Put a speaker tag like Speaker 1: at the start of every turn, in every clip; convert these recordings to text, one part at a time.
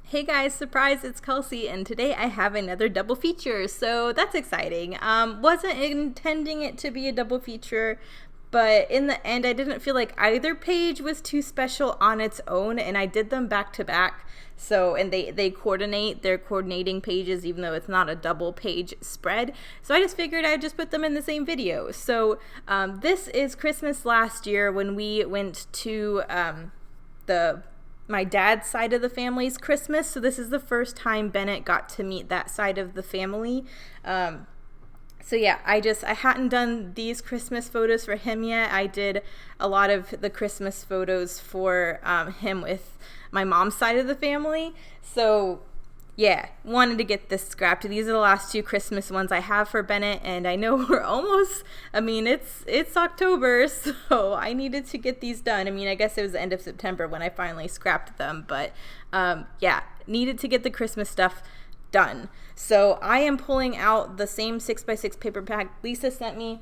Speaker 1: Hey guys, surprise, it's Kelsey, and today I have another double feature, so that's exciting. Wasn't intending it to be a double feature, but in the end I didn't feel like either page was too special on its own, and I did them back to back. So, and they coordinate, they're coordinating pages even though it's not a double page spread. So I just figured I'd just put them in the same video. So this is Christmas last year when we went to my dad's side of the family's Christmas. So this is the first time Bennet got to meet that side of the family. So yeah, I hadn't done these Christmas photos for him yet. I did a lot of the Christmas photos for him with my mom's side of the family. So yeah, wanted to get this scrapped. These are the last two Christmas ones I have for Bennet, and I know we're almost, it's October, so I needed to get these done. I guess it was the end of September when I finally scrapped them, but yeah, needed to get the Christmas stuff done. So I am pulling out the same 6x6 paper pack Lisa sent me.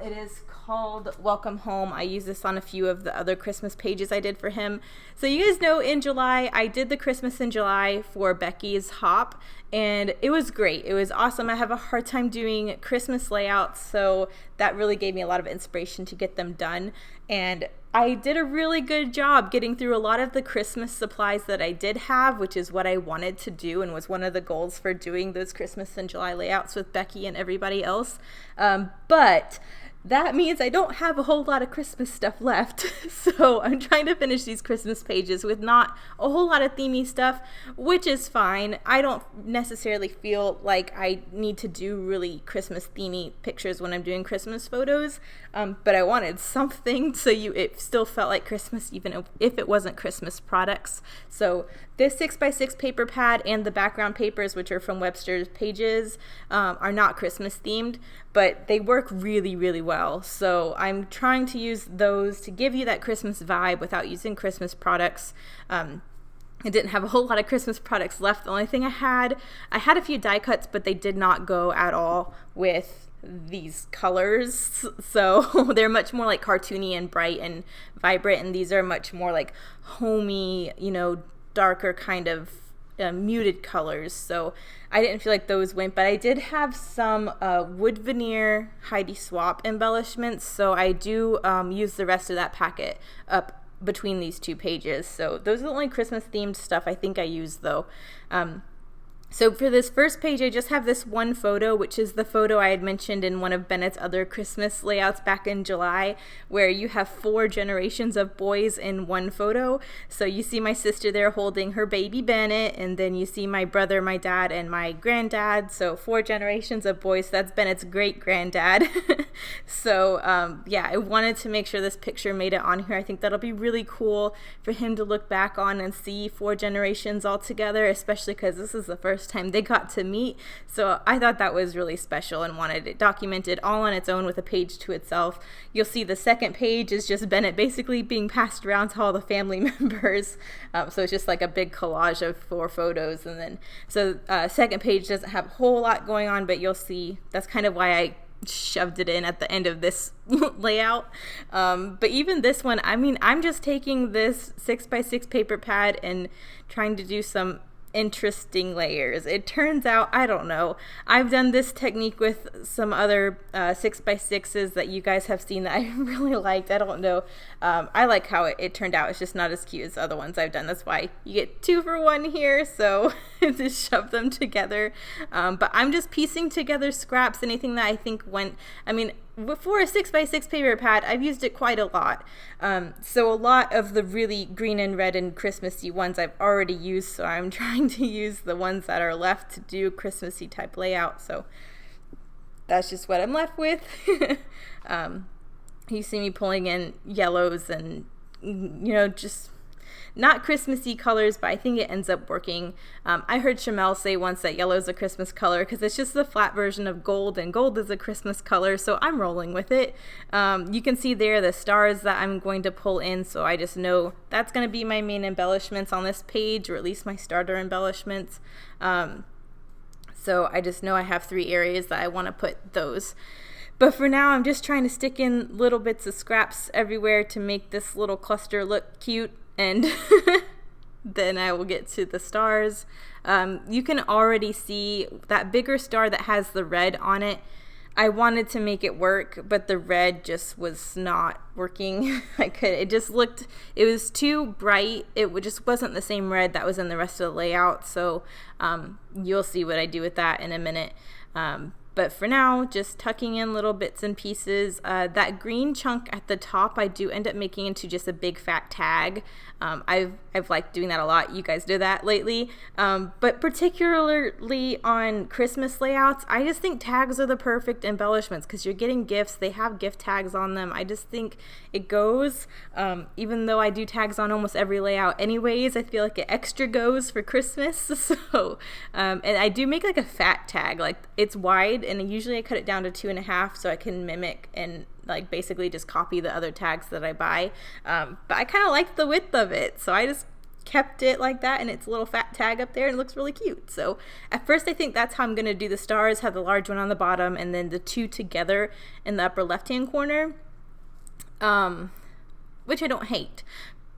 Speaker 1: It is called Welcome Home. I use this on a few of the other Christmas pages I did for him. So you guys know in July, I did the Christmas in July for Becky's Hop, and it was great. It was awesome. I have a hard time doing Christmas layouts, so that really gave me a lot of inspiration to get them done. And I did a really good job getting through a lot of the Christmas supplies that I did have, which is what I wanted to do and was one of the goals for doing those Christmas in July layouts with Becky and everybody else. But that means I don't have a whole lot of Christmas stuff left. So I'm trying to finish these Christmas pages with not a whole lot of themey stuff, which is fine. I don't necessarily feel like I need to do really Christmas themey pictures when I'm doing Christmas photos. But I wanted something so it still felt like Christmas even if it wasn't Christmas products. So this 6x6 paper pad and the background papers, which are from Webster's pages, are not Christmas themed, but they work really, really well. So I'm trying to use those to give you that Christmas vibe without using Christmas products. I didn't have a whole lot of Christmas products left. The only thing I had a few die cuts, but they did not go at all with these colors. So they're much more like cartoony and bright and vibrant, and these are much more like homey, darker kind of muted colors. So I didn't feel like those went, but I did have some wood veneer Heidi Swap embellishments, so I do use the rest of that packet up between these two pages. So those are the only Christmas themed stuff I think I used though. So for this first page, I just have this one photo, which is the photo I had mentioned in one of Bennett's other Christmas layouts back in July, where you have 4 generations of boys in one photo. So you see my sister there holding her baby Bennett, and then you see my brother, my dad, and my granddad. So 4 generations of boys. That's Bennett's great-granddad. So yeah, I wanted to make sure this picture made it on here. I think that'll be really cool for him to look back on and see 4 generations all together, especially because this is the first time they got to meet. So I thought that was really special and wanted it documented all on its own with a page to itself. You'll see the second page is just Bennet basically being passed around to all the family members. So it's just like a big collage of 4 photos. And then, so second page doesn't have a whole lot going on, but you'll see that's kind of why I shoved it in at the end of this layout. But even this one, I'm just taking this 6x6 paper pad and trying to do some interesting layers. It turns out, I don't know, I've done this technique with some other 6x6s that you guys have seen that I really liked. I don't know, I like how it turned out. It's just not as cute as the other ones I've done. That's why you get 2 for 1 here, so just shove them together. But I'm just piecing together scraps, anything that I think went, for a 6x6 paper pad, I've used it quite a lot. So a lot of the really green and red and Christmassy ones I've already used, so I'm trying to use the ones that are left to do Christmassy type layout. So that's just what I'm left with. You see me pulling in yellows and, just not Christmassy colors, but I think it ends up working. I heard Shamel say once that yellow is a Christmas color because it's just the flat version of gold, and gold is a Christmas color, so I'm rolling with it. You can see there the stars that I'm going to pull in, so I just know that's going to be my main embellishments on this page, or at least my starter embellishments. So I just know I have 3 areas that I want to put those. But for now, I'm just trying to stick in little bits of scraps everywhere to make this little cluster look cute and then I will get to the stars. You can already see that bigger star that has the red on it. I wanted to make it work, but the red just was not working. It was too bright. It just wasn't the same red that was in the rest of the layout. So you'll see what I do with that in a minute. But for now, just tucking in little bits and pieces. That green chunk at the top, I do end up making into just a big fat tag. I've liked doing that a lot. You guys do that lately. But particularly on Christmas layouts, I just think tags are the perfect embellishments because you're getting gifts. They have gift tags on them. I just think it goes. Even though I do tags on almost every layout anyways, I feel like it extra goes for Christmas. So, and I do make like a fat tag. Like it's wide, and usually I cut it down to 2.5 so I can mimic and like basically just copy the other tags that I buy. But I kind of like the width of it, so I just kept it like that, and it's a little fat tag up there and it looks really cute. So at first I think that's how I'm going to do the stars, have the large one on the bottom and then the two together in the upper left hand corner, which I don't hate,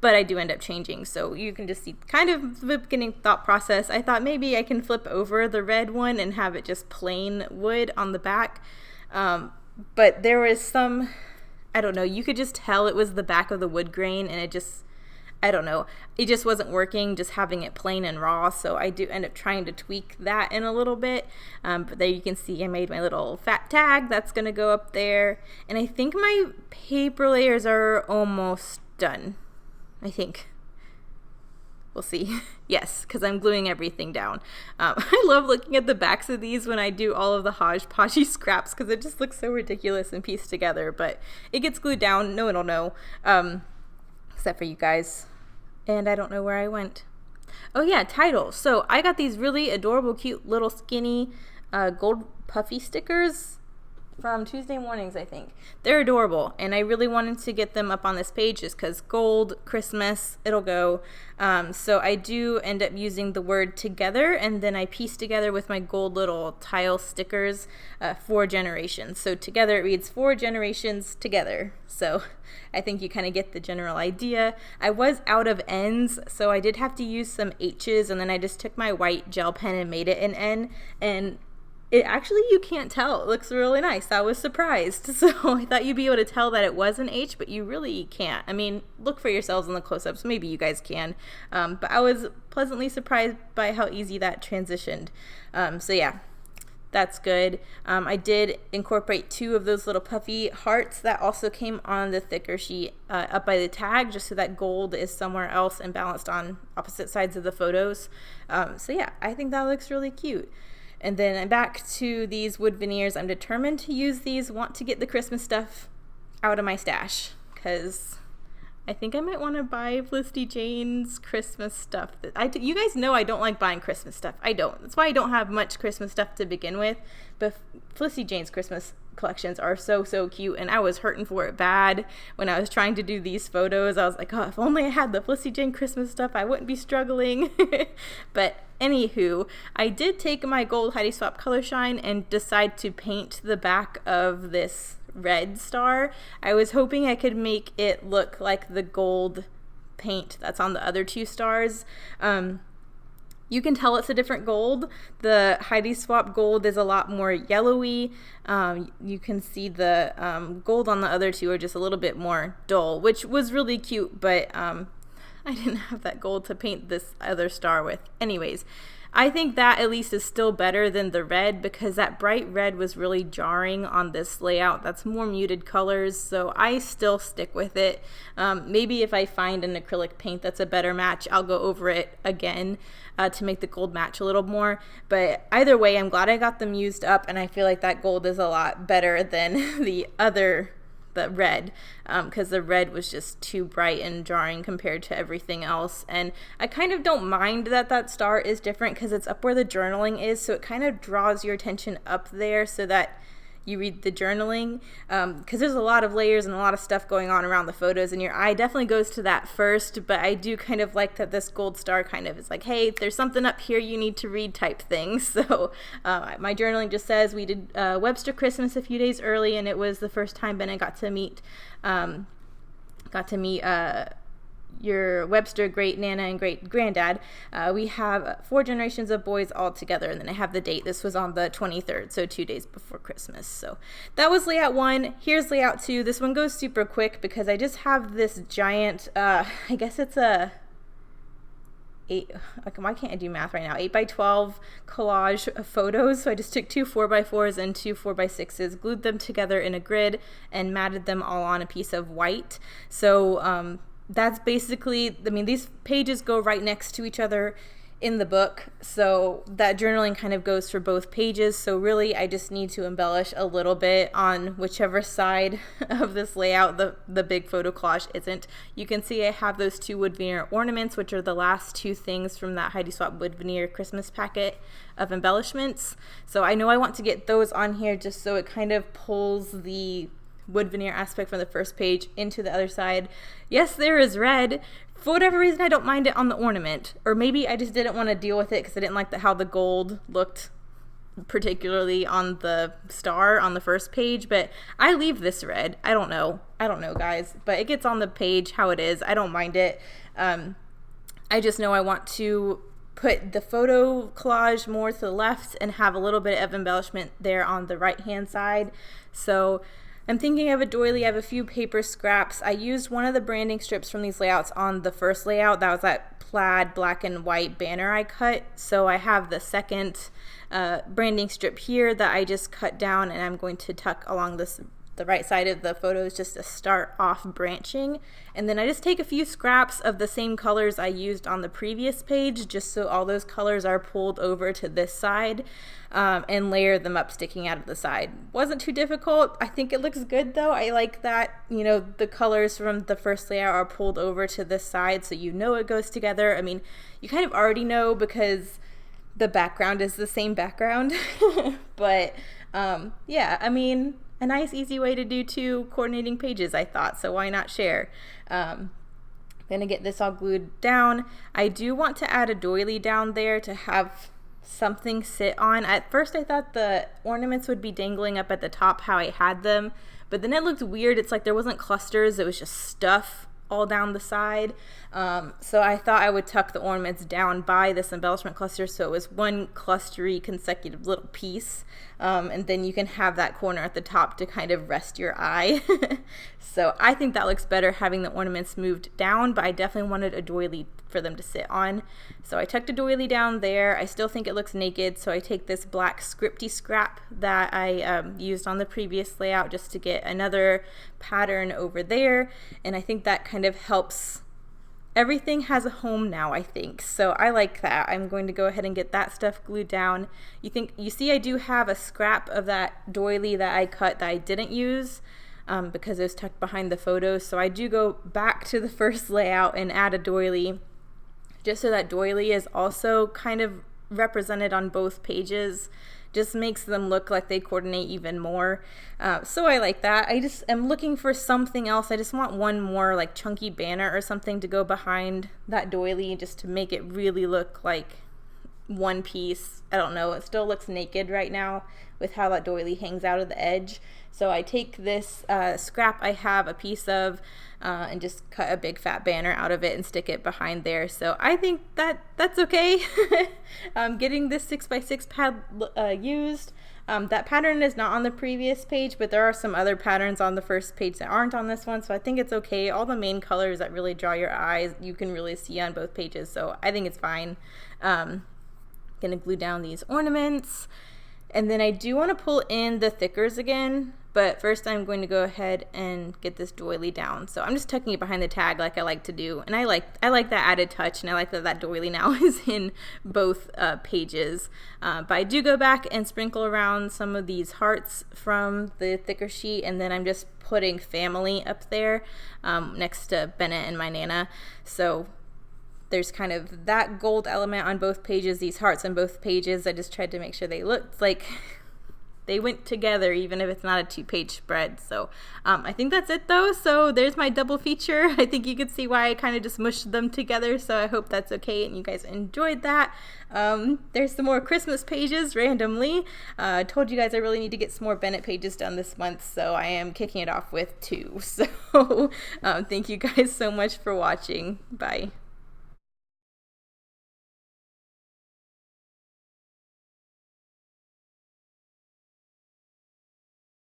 Speaker 1: but I do end up changing. So you can just see kind of the beginning thought process. I thought maybe I can flip over the red one and have it just plain wood on the back. But there was some, I don't know, you could just tell it was the back of the wood grain, and it just, I don't know, it just wasn't working just having it plain and raw. So I do end up trying to tweak that in a little bit. But there you can see I made my little fat tag that's going to go up there. And I think my paper layers are almost done. I think. We'll see. Yes, because I'm gluing everything down. I love looking at the backs of these when I do all of the hodgepodgey scraps because it just looks so ridiculous and pieced together. But it gets glued down. No one will know, except for you guys. And I don't know where I went. Oh yeah, title. So I got these really adorable, cute, little skinny gold puffy stickers from Tuesday Mornings, I think. They're adorable, and I really wanted to get them up on this page just because gold, Christmas, it'll go. So I do end up using the word together, and then I piece together with my gold little tile stickers 4 generations. So together it reads 4 generations together. So I think you kind of get the general idea. I was out of N's, so I did have to use some H's, and then I just took my white gel pen and made it an N, and it actually, you can't tell. It looks really nice. I was surprised. So I thought you'd be able to tell that it was an H, but you really can't. I mean, look for yourselves in the close-ups. Maybe you guys can. But I was pleasantly surprised by how easy that transitioned. So yeah, that's good. I did incorporate 2 of those little puffy hearts that also came on the thicker sheet up by the tag, just so that gold is somewhere else and balanced on opposite sides of the photos. So yeah, I think that looks really cute. And then I'm back to these wood veneers. I'm determined to use these, want to get the Christmas stuff out of my stash, because I think I might want to buy Felicity Jane's Christmas stuff. You guys know I don't like buying Christmas stuff. I don't. That's why I don't have much Christmas stuff to begin with. But Felicity Jane's Christmas collections are so cute, and I was hurting for it bad when I was trying to do these photos. I was like, oh, if only I had the Felicity Jane Christmas stuff, I wouldn't be struggling. But anywho, I did take my gold Heidi Swap Color Shine and decide to paint the back of this red star. I was hoping I could make it look like the gold paint that's on the other 2 stars. You can tell it's a different gold. The Heidi Swap gold is a lot more yellowy. You can see the gold on the other 2 are just a little bit more dull, which was really cute, but I didn't have that gold to paint this other star with. Anyways, I think that at least is still better than the red, because that bright red was really jarring on this layout. That's more muted colors, so I still stick with it. Maybe if I find an acrylic paint that's a better match, I'll go over it again to make the gold match a little more. But either way, I'm glad I got them used up, and I feel like that gold is a lot better than the red, because the red was just too bright and jarring compared to everything else. And I kind of don't mind that star is different, because it's up where the journaling is, so it kind of draws your attention up there so that you read the journaling, because there's a lot of layers and a lot of stuff going on around the photos, and your eye definitely goes to that first. But I do kind of like that this gold star kind of is like, hey, there's something up here you need to read type thing. So my journaling just says we did Webster Christmas a few days early, and it was the first time Bennet got to meet your Webster great Nana and great granddad, we have 4 generations of boys all together. And then I have the date. This was on the 23rd, so 2 days before Christmas. So that was layout 1. Here's layout 2. This one goes super quick because I just have this giant, I guess it's a 8, why can't I do math right now? 8x12 collage of photos. So I just took 2 4x4s and 2 4x6s, glued them together in a grid, and matted them all on a piece of white. So that's basically, I mean, these pages go right next to each other in the book, so that journaling kind of goes for both pages. So really I just need to embellish a little bit on whichever side of this layout the big photo collage isn't. You can see I have those 2 wood veneer ornaments, which are the last 2 things from that Heidi Swapp wood veneer Christmas packet of embellishments. So I know I want to get those on here just so it kind of pulls the wood veneer aspect from the first page into the other side. Yes, there is red. For whatever reason, I don't mind it on the ornament. Or maybe I just didn't want to deal with it because I didn't like how the gold looked, particularly on the star on the first page. But I leave this red. I don't know, guys. But it gets on the page how it is. I don't mind it. I just know I want to put the photo collage more to the left and have a little bit of embellishment there on the right-hand side. So I'm thinking of a doily. I have a few paper scraps. I used one of the branding strips from these layouts on the first layout. That was that plaid black and white banner I cut. So I have the second branding strip here that I just cut down, and I'm going to tuck along the right side of the photos just to start off branching. And then I just take a few scraps of the same colors I used on the previous page, just so all those colors are pulled over to this side, and layer them up sticking out of the side. Wasn't too difficult. I think it looks good though. I like that, you know, the colors from the first layout are pulled over to this side, so you know it goes together. I mean, you kind of already know because the background is the same background. But yeah, I mean, a nice easy way to do 2 coordinating pages, I thought, so why not share? Gonna get this all glued down. I do want to add a doily down there to have something sit on. At first I thought the ornaments would be dangling up at the top how I had them, but then it looked weird. It's like there wasn't clusters, it was just stuff all down the side. So I thought I would tuck the ornaments down by this embellishment cluster so it was one clustery consecutive little piece, and then you can have that corner at the top to kind of rest your eye. So I think that looks better having the ornaments moved down, but I definitely wanted a doily for them to sit on. So I tucked a doily down there. I still think it looks naked, so I take this black scripty scrap that I used on the previous layout just to get another pattern over there, and I think that kind of helps. Everything has a home now, I think, so I like that. I'm going to go ahead and get that stuff glued down. You see I do have a scrap of that doily that I cut that I didn't use because it was tucked behind the photos, so I do go back to the first layout and add a doily just so that doily is also kind of represented on both pages. Just makes them look like they coordinate even more. So I like that. I just am looking for something else. I just want one more like chunky banner or something to go behind that doily just to make it really look like one piece. I don't know. It still looks naked right now with how that doily hangs out of the edge. So I take this scrap I have a piece of and just cut a big fat banner out of it and stick it behind there. So I think that's okay. Getting this 6x6 pad used. That pattern is not on the previous page, but there are some other patterns on the first page that aren't on this one, so I think it's okay. All the main colors that really draw your eyes you can really see on both pages, so I think it's fine. Gonna glue down these ornaments, and then I do want to pull in the thickers again, but first I'm going to go ahead and get this doily down. So I'm just tucking it behind the tag like I like to do, and I like that added touch, and I like that doily now is in both pages. But I do go back and sprinkle around some of these hearts from the thicker sheet, and then I'm just putting family up there next to Bennet and my Nana. So there's kind of that gold element on both pages, these hearts on both pages. I just tried to make sure they looked like they went together, even if it's not a 2-page spread. So I think that's it though. So there's my double feature. I think you could see why I kind of just mushed them together. So I hope that's okay and you guys enjoyed that. There's some more Christmas pages randomly. I told you guys I really need to get some more Bennet pages done this month, so I am kicking it off with 2. So thank you guys so much for watching. Bye.